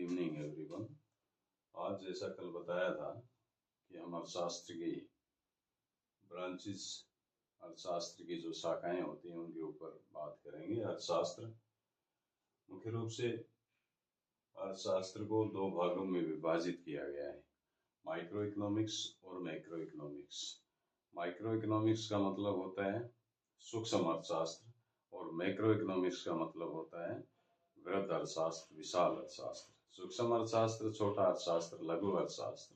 Evening everyone. आज जैसा कल बताया था कि हम अर्थशास्त्र की ब्रांचेस, अर्थशास्त्र की जो शाखाएं होती हैं उनके ऊपर बात करेंगे। अर्थशास्त्र मुख्य रूप से अर्थशास्त्र को दो भागों में विभाजित किया गया है, माइक्रो इकोनॉमिक्स और मैक्रो इकोनॉमिक्स। माइक्रो इकोनॉमिक्स का मतलब होता है सूक्ष्म अर्थशास्त्र और मैक्रो इकोनॉमिक्स का मतलब होता है वृहद अर्थशास्त्र, विशाल अर्थशास्त्र। सूक्ष्म अर्थशास्त्र छोटा अर्थशास्त्र, लघु अर्थशास्त्र।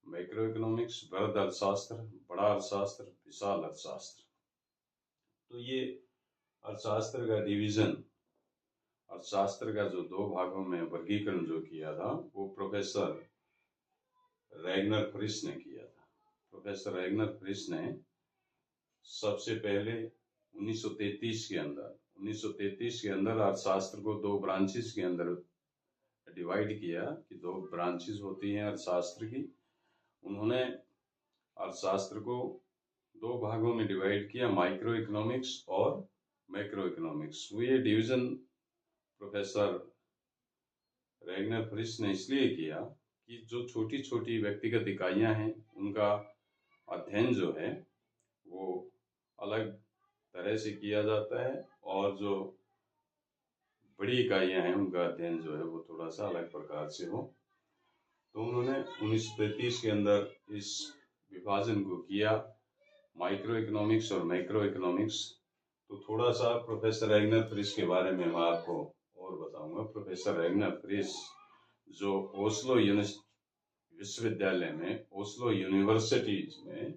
मैक्रो इकोनॉमिक्स वृहद अर्थशास्त्र, बड़ा अर्थशास्त्र, विशाल अर्थशास्त्र। तो ये अर्थशास्त्र का डिवीजन, अर्थशास्त्र का जो दो भागों में वर्गीकरण जो किया था वो प्रोफेसर रैगनर फ्रिश ने किया था। प्रोफेसर रैगनर फ्रिश ने सबसे पहले 1933 के अंदर अर्थशास्त्र को दो ब्रांचेस के अंदर डिवाइड किया कि दो ब्रांचेस होती हैं अर्थशास्त्र की। उन्होंने अर्थशास्त्र को दो भागों में डिवाइड किया, माइक्रो इकोनॉमिक्स और मैक्रो इकोनॉमिक्स। वो ये डिवीजन प्रोफेसर रैगनर फ्रिश ने इसलिए किया कि जो छोटी छोटी व्यक्तिगत इकाइयां हैं उनका अध्ययन जो है वो अलग तरह से किया जाता है और जो बड़ी इकाइयां हैं उनका अध्ययन जो है वो थोड़ा सा अलग प्रकार से हो। तो उन्होंने 1933 के अंदर इस विभाजन को किया, माइक्रो इकोनॉमिक्स और मैक्रो इकोनॉमिक्स। तो थोड़ा सा प्रोफेसर रैगनर फ्रिश के बारे में मैं आपको और बताऊंगा। प्रोफेसर रैगनर फ्रिश जो ओस्लो विश्वविद्यालय में, ओस्लो यूनिवर्सिटीज में,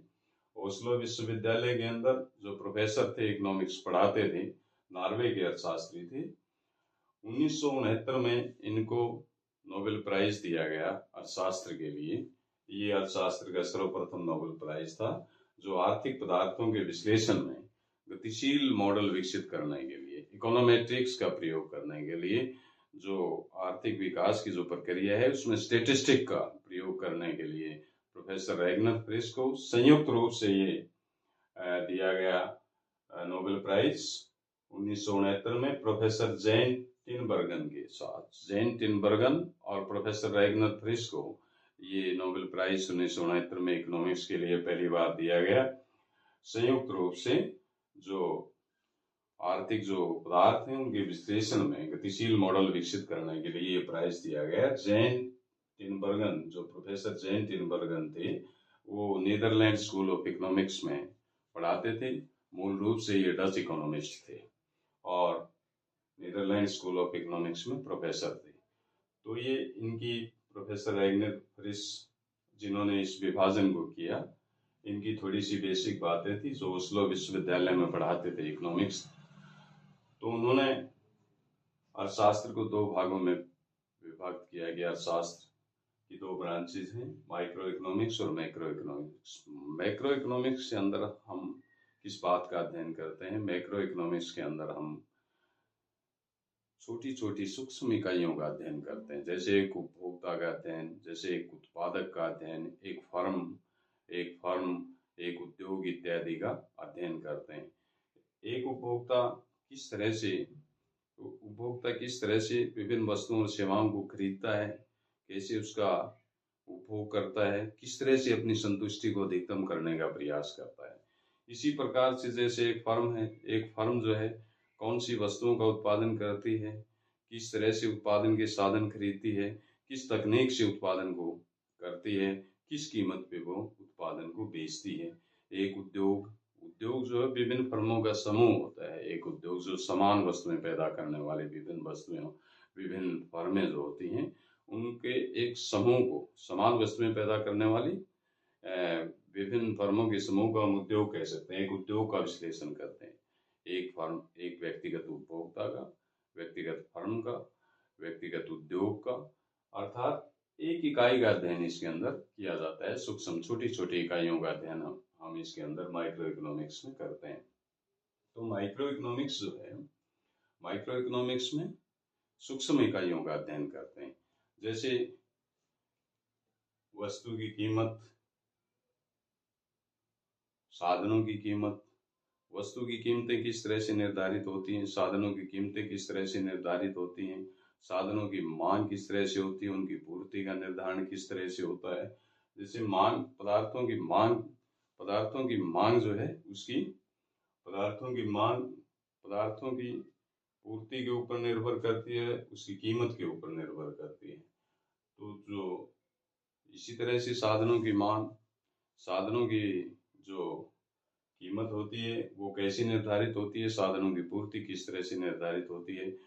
ओस्लो विश्वविद्यालय के अंदर जो प्रोफेसर थे, इकोनॉमिक्स पढ़ाते थे, नॉर्वे के अर्थशास्त्री थे। 1969 में इनको नोबेल प्राइज दिया गया अर्थशास्त्र के लिए। ये अर्थशास्त्र का सर्वप्रथम नोबेल प्राइज था जो आर्थिक पदार्थों के विश्लेषण में गतिशील मॉडल विकसित करने के लिए, इकोनोमेट्रिक्स का प्रयोग करने के लिए, जो आर्थिक विकास की जो प्रक्रिया है उसमें स्टेटिस्टिक का प्रयोग करने के लिए प्रोफेसर रैगनर फ्रिश को संयुक्त रूप से ये दिया गया नोबेल प्राइज 1969 में। प्रोफेसर जैन टिनबर्गन के साथ, जैन टिनबर्गन और प्रोफेसर रैगनर फ्रिश को ये नोबेल प्राइज 1969 में इकोनॉमिक्स के लिए पहली बार दिया गया। संयुक्त रूप से जो आर्थिक जो पदार्थ हैं उनके विश्लेषण में गतिशील मॉडल विकसित करने के लिए ये प्राइज दिया गया। जैन टिनबर्गन, जो प्रोफेसर जैन टिनबर्गन थे, वो नीदरलैंड स्कूल ऑफ इकोनॉमिक्स में पढ़ाते थे। मूल रूप से ये डच इकोनॉमिस्ट थे और नीदरलैंड स्कूल ऑफ इकोनॉमिक्स में प्रोफेसर थे। तो ये इनकी प्रोफेसर रैगनर फ्रिश जिन्होंने इस विभाजन को किया, इनकी थोड़ी सी बेसिक बातें थी। जो ओस्लो विश्वविद्यालय में पढ़ाते थे इकोनॉमिक्स, तो उन्होंने अर्थशास्त्र को दो भागों में विभाजित किया गया। अर्थशास्त्र की दो ब्रांचेस हैं, माइक्रो इकोनॉमिक्स और मैक्रो इकोनॉमिक्स। मैक्रो इकोनॉमिक्स के अंदर हम किस बात का अध्ययन करते हैं? मैक्रो इकोनॉमिक्स के अंदर हम छोटी छोटी सूक्ष्म इकाइयों का अध्ययन करते हैं, जैसे एक उपभोक्ता का अध्ययन, जैसे एक उत्पादक का अध्ययन, एक फर्म, एक उद्योग इत्यादि का अध्ययन करते हैं। एक उपभोक्ता किस तरह से विभिन्न वस्तुओं और सेवाओं को खरीदता है, कैसे उसका उपभोग करता है, किस तरह से अपनी संतुष्टि को अधिकतम करने का प्रयास करता है। इसी प्रकार से जैसे एक फर्म जो है कौन सी वस्तुओं का उत्पादन करती है, किस तरह से उत्पादन के साधन खरीदती है, किस तकनीक से उत्पादन को करती है, किस कीमत पे वो उत्पादन को बेचती है। एक उद्योग जो है विभिन्न फर्मों का समूह होता है। एक उद्योग जो समान वस्तुएं पैदा करने वाले विभिन्न फर्में जो होती हैं उनके एक समूह को, समान वस्तुएं पैदा करने वाली विभिन्न फर्मों के समूह को हम उद्योग कह सकते हैं। एक उद्योग का विश्लेषण करते हैं। एक फर्म, एक व्यक्तिगत उपभोक्ता का, व्यक्तिगत फर्म का, व्यक्तिगत उद्योग का, अर्थात एक इकाई का अध्ययन इसके अंदर किया जाता है। सूक्ष्म छोटी छोटी इकाइयों का अध्ययन हम इसके अंदर माइक्रो इकोनॉमिक्स में करते हैं। तो माइक्रो इकोनॉमिक्स जो है, माइक्रो इकोनॉमिक्स में सूक्ष्म इकाइयों का अध्ययन करते हैं, जैसे वस्तु की कीमत, साधनों की कीमत। वस्तु की कीमतें किस तरह से निर्धारित होती हैं, साधनों की कीमतें किस तरह से निर्धारित होती हैं, साधनों की मांग किस तरह से होती है, उनकी पूर्ति का निर्धारण किस तरह से होता है। जैसे मांग, पदार्थों की मांग जो है उसकी, पदार्थों की पूर्ति के ऊपर निर्भर करती है, उसकी कीमत के ऊपर निर्भर करती है। तो जो इसी तरह से साधनों की जो कीमत होती है वो कैसे निर्धारित होती है, साधनों की पूर्ति किस तरह से निर्धारित होती है,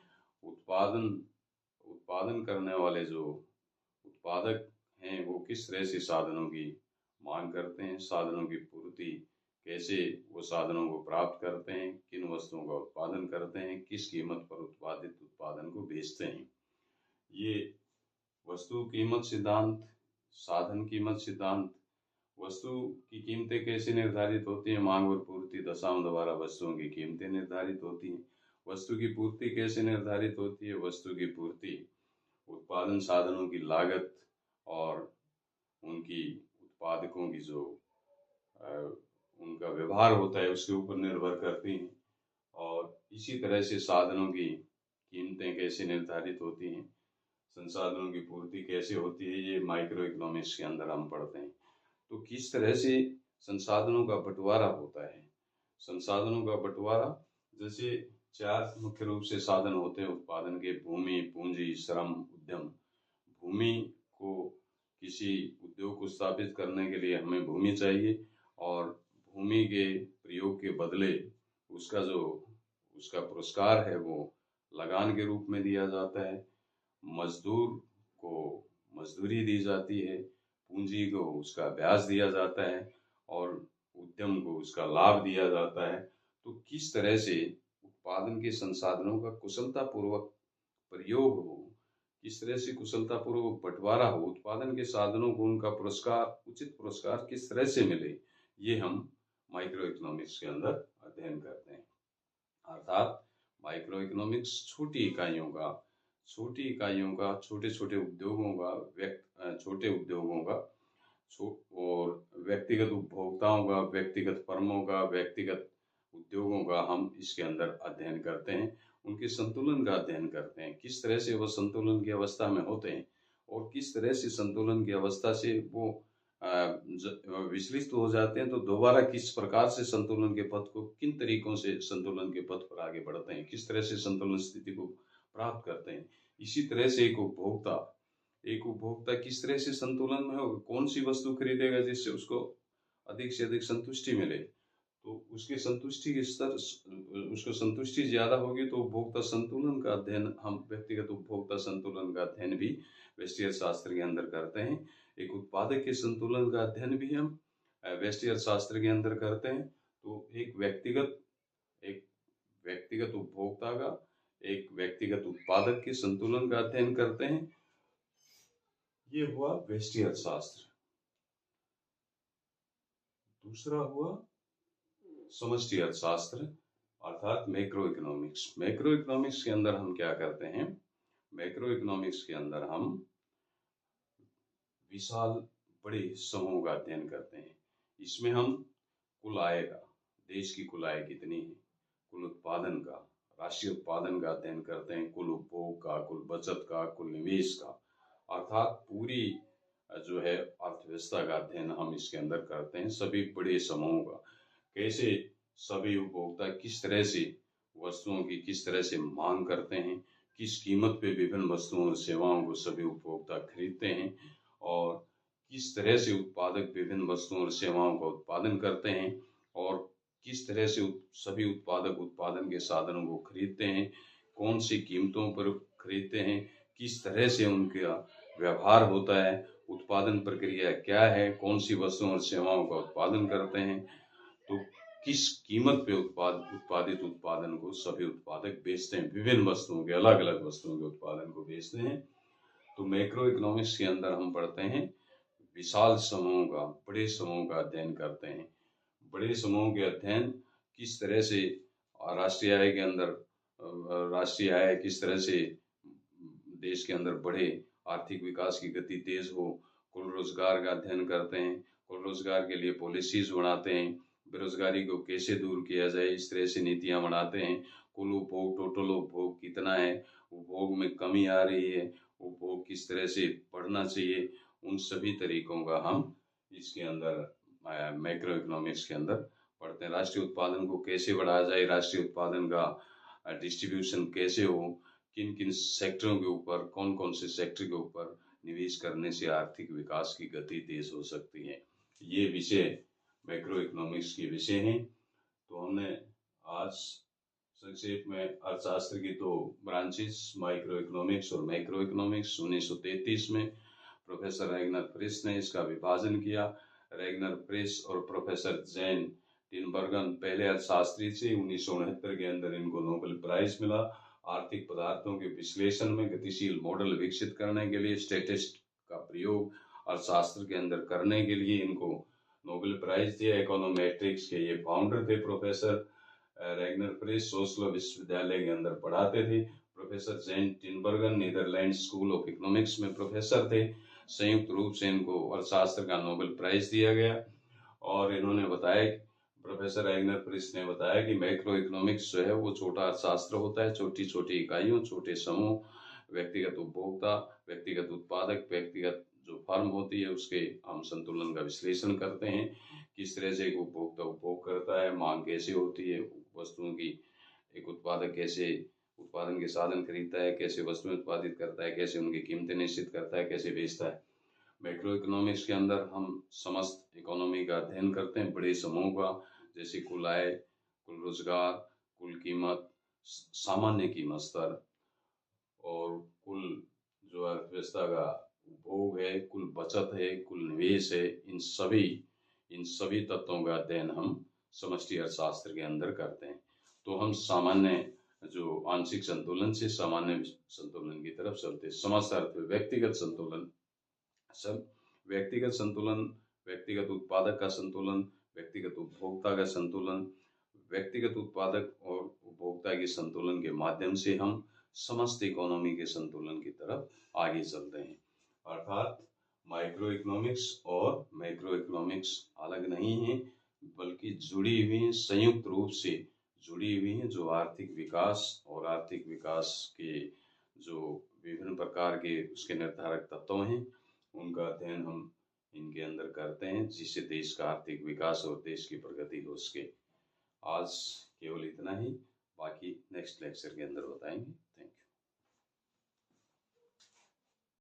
उत्पादन करने वाले जो उत्पादक हैं वो किस तरह से साधनों की मांग करते हैं, साधनों की पूर्ति कैसे वो साधनों को प्राप्त करते हैं, किन वस्तुओं का उत्पादन करते हैं, किस कीमत पर उत्पादित उत्पादन को बेचते हैं। ये वस्तु कीमत सिद्धांत, साधन कीमत सिद्धांत, वस्तु की कीमतें कैसे निर्धारित होती हैं, मांग और पूर्ति दशाओं द्वारा वस्तुओं की कीमतें निर्धारित होती हैं। वस्तु की पूर्ति कैसे निर्धारित होती है, वस्तु की पूर्ति उत्पादन साधनों की लागत और उनकी उत्पादकों की जो उनका व्यवहार होता है उसके ऊपर निर्भर करती हैं। और इसी तरह से साधनों की कीमतें कैसे निर्धारित होती हैं, संसाधनों की पूर्ति कैसे होती है, ये माइक्रो इकोनॉमिक्स के अंदर हम पढ़ते हैं। तो किस तरह से संसाधनों का बंटवारा होता है, संसाधनों का बंटवारा, जैसे 4 मुख्य रूप से साधन होते हैं उत्पादन के: भूमि, पूंजी, श्रम, उद्यम। भूमि को, किसी उद्योग को स्थापित करने के लिए हमें भूमि चाहिए और भूमि के प्रयोग के बदले उसका पुरस्कार है वो लगान के रूप में दिया जाता है। मजदूर को मजदूरी दी जाती है, पूंजी को उसका ब्याज दिया जाता है और उद्यम को उसका लाभ दिया जाता है। तो किस तरह से उत्पादन के संसाधनों का कुशलतापूर्वक प्रयोग हो, किस तरह से कुशलतापूर्वक बंटवारा हो, उत्पादन के साधनों को उनका उचित पुरस्कार किस तरह से मिले, ये हम माइक्रो इकोनॉमिक्स के अंदर अध्ययन करते हैं। अर्थात माइक्रो इकोनॉमिक्स छोटे इकाइयों का, छोटे उद्योगों का और व्यक्तिगत उपभोक्ताओं का, व्यक्तिगत फर्मों का, व्यक्तिगत उद्योगों का हम इसके अंदर अध्ययन करते हैं। उनके संतुलन का अध्ययन करते हैं, किस तरह से वो संतुलन की अवस्था में होते हैं और किस तरह से संतुलन की अवस्था से वो विचलित हो जाते हैं, तो दोबारा किस प्रकार से संतुलन के पथ को, किन तरीकों से संतुलन के पथ पर आगे बढ़ते हैं, किस तरह से संतुलन स्थिति को प्राप्त करते हैं। इसी तरह से एक उपभोक्ता किस तरह से संतुलन में होगा, कौन सी वस्तु खरीदेगा जिससे उसको अधिक से अधिक संतुष्टि मिले, तो उसको संतुष्टि ज्यादा होगी तो उपभोक्ता संतुलन का अध्ययन, हम व्यक्तिगत उपभोक्ता संतुलन का अध्ययन भी व्यष्टि अर्थशास्त्र के अंदर करते हैं। एक उत्पादक के संतुलन का अध्ययन भी हम व्यष्टि अर्थशास्त्र के अंदर करते हैं। तो एक व्यक्तिगत उपभोक्ता का, एक व्यक्तिगत उत्पादक के संतुलन का अध्ययन करते हैं। ये हुआ व्यष्टि अर्थशास्त्र। दूसरा हुआ समष्टि अर्थशास्त्र अर्थात मैक्रो इकोनॉमिक्स। मैक्रो इकोनॉमिक्स के अंदर हम क्या करते हैं, मैक्रो इकोनॉमिक्स के अंदर हम विशाल बड़े समूह का अध्ययन करते हैं। इसमें हम कुल आय का, देश की कुल आय कितनी है, कुल उत्पादन का, राष्ट्रीय उत्पादन का अध्ययन करते हैं, कुल उपभोग का, कुल बचत का, कुल निवेश का, अर्थात पूरी जो है अर्थव्यवस्था का अध्ययन हम इसके अंदर करते हैं। सभी बड़े समूहों का, कैसे सभी उपभोक्ता किस तरह से वस्तुओं की किस तरह से मांग करते हैं, किस कीमत पे विभिन्न वस्तुओं और सेवाओं को सभी उपभोक्ता खरीदते हैं और किस तरह से उत्पादक विभिन्न वस्तुओं और सेवाओं का उत्पादन करते हैं और किस तरह से सभी उत्पादक उत्पादन के साधनों को खरीदते हैं, कौन सी कीमतों पर खरीदते हैं, किस तरह से उनका व्यवहार होता है, उत्पादन प्रक्रिया क्या है, कौन सी वस्तुओं और सेवाओं का उत्पादन करते हैं, तो किस कीमत पे उत्पादित उत्पादन को सभी उत्पादक बेचते हैं, विभिन्न वस्तुओं के, अलग अलग वस्तुओं के उत्पादन को बेचते हैं। तो मैक्रो इकोनॉमिक्स के अंदर हम पढ़ते हैं विशाल समूहों का, बड़े समूह का अध्ययन करते हैं। बड़े समूहों के अध्ययन किस तरह से राष्ट्रीय आय किस तरह से देश के अंदर बढ़े, आर्थिक विकास की गति तेज हो, कुल रोजगार का अध्ययन करते हैं, कुल रोजगार के लिए पॉलिसीज बनाते हैं, बेरोजगारी को कैसे दूर किया जाए इस तरह से नीतियां बनाते हैं, कुल उपभोग, टोटल उपभोग कितना है उपभोग में कमी आ रही है, उपभोग किस तरह से बढ़ना चाहिए, उन सभी तरीकों का हम इसके अंदर मैक्रो इकोनॉमिक्स के अंदर पढ़ते हैं। राष्ट्रीय उत्पादन को कैसे बढ़ाया जाए, राष्ट्रीय उत्पादन का डिस्ट्रीब्यूशन कैसे हो, किन किन सेक्टरों के ऊपर, कौन कौन से सेक्टर के ऊपर निवेश करने से आर्थिक विकास की गति तेज हो सकती है, ये विषय मैक्रो इकोनॉमिक्स के विषय हैं। तो हमने आज संक्षेप में अर्थशास्त्र की दो ब्रांचेस माइक्रो इकोनॉमिक्स और मैक्रो इकोनॉमिक्स 1933 में प्रोफेसर रैगनर प्रेस ने इसका विभाजन किया। रैगनर प्रेस और प्रोफेसर जैन टिनबर्गन पहले अर्थशास्त्री थे। 1969 के अंदर इनको नोबेल प्राइज मिला। आर्थिक पदार्थों के विश्लेषण में गतिशील मॉडल विकसित करने के लिए स्टैटिस्टिक्स का प्रयोग अर्थशास्त्र के अंदर करने के लिए इनको नोबेल प्राइज दिया। इकोनोमेट्रिक्स के ये फाउंडर थे। प्रोफेसर रैगनर प्रेस ओस्लो विश्वविद्यालय के अंदर पढ़ाते थे। Professor Jan Tinbergen Netherland school of economics में प्रोफेसर थे। संयुक्त रूप से इनको अर्थशास्त्र का नोबेल प्राइज दिया गया। और इन्होंने बताया, प्रोफेसर रैगनर प्रेस ने बताया कि मैक्रो इकोनॉमिक्स जो है वो छोटा अर्थशास्त्र होता है। छोटी छोटी इकाइयों, छोटे समूह, व्यक्तिगत उपभोक्ता, व्यक्तिगत उत्पादक, व्यक्तिगत जो फर्म होती है उसके हम संतुलन का विश्लेषण करते हैं। किस तरह से एक उपभोक्ता उपभोग करता है, मांग कैसे होती है वस्तुओं की, एक उत्पादक कैसे उत्पादन के साधन खरीदता है, कैसे वस्तुएं उत्पादित करता है, कैसे उनकी कीमतें निश्चित करता है, कैसे बेचता है। मैक्रो इकोनॉमिक्स के अंदर हम समस्त इकोनॉमी का अध्ययन करते हैं, बड़े समूह का, जैसे कुल आय, कुल रोजगार, कुल कीमत, सामान्य कीमत स्तर और कुल जो अर्थव्यवस्था का उपभोग है, कुल बचत है, कुल निवेश है, इन सभी तत्वों का अध्ययन हम समष्टि अर्थशास्त्र के अंदर करते हैं। तो हम सामान्य जो आंशिक संतुलन से सामान्य संतुलन की तरफ चलते हैं। समस्त अर्थ व्यक्तिगत संतुलन, सब व्यक्तिगत संतुलन, व्यक्तिगत उत्पादक का संतुलन, व्यक्तिगत उपभोक्ता का संतुलन, व्यक्तिगत उत्पादक और उपभोक्ता के संतुलन के माध्यम से हम समस्त इकोनॉमी के संतुलन की तरफ आगे चलते हैं। अर्थात माइक्रो इकोनॉमिक्स और मैक्रो इकोनॉमिक्स अलग नहीं है, बल्कि जुड़ी हुई हैं, संयुक्त रूप से जुड़ी हुई हैं, जो आर्थिक विकास और आर्थिक विकास के जो विभिन्न प्रकार के उसके निर्धारक तत्व हैं उनका अध्ययन हम इनके अंदर करते हैं, जिससे देश का आर्थिक विकास और देश की प्रगति हो सके। आज केवल इतना ही, बाकी नेक्स्ट लेक्चर के अंदर बताएंगे।